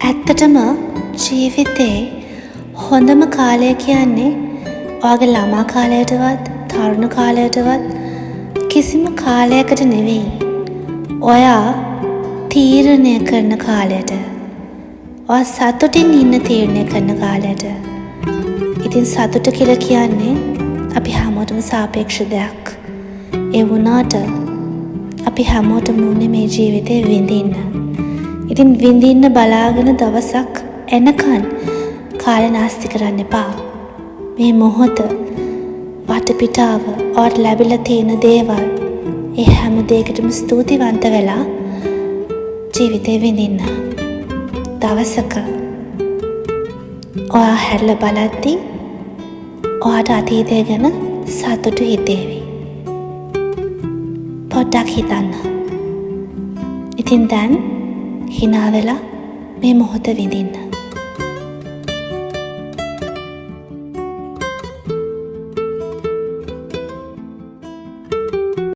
ඇත්තටම ජීවිතේ හොඳම කාලය කියන්නේ ඔයාගේ ළමා කාලයටවත් තරුණ කාලයටවත් කිසිම කාලයකට නෙවෙයි. ඔයා තීරණය කරන කාලයට. ඔයා සතුටින් ඉන්න තීරණය කරන කාලයට. ඉතින් සතුට කියලා කියන්නේ අපි හැමෝටම සාපේක්ෂ දෙයක්. ඒ වුණාට අපි හැමෝටම උනේ මේ ජීවිතේ විඳින්න. ඉතින් විඳින්න බලාගෙන දවසක් එනකන් කාලේ නාස්ති කරන්න එපා. මේ මොහොත වටපිටාව ඔයාට ලැබිලා තියෙන දේවල් ඒ හැම දෙයකටම ස්තුතිවන්ත වෙලා ජීවිතේ විඳින්න. දවසක ඔයා හැරලා බලද්දී ඔයාට අතීතය ගැන සතුටු හිතේවි. පොඩ්ඩක් හිතන්න. ඉතින් දැන් hina වෙලා මේ මොහොත විඳින්න.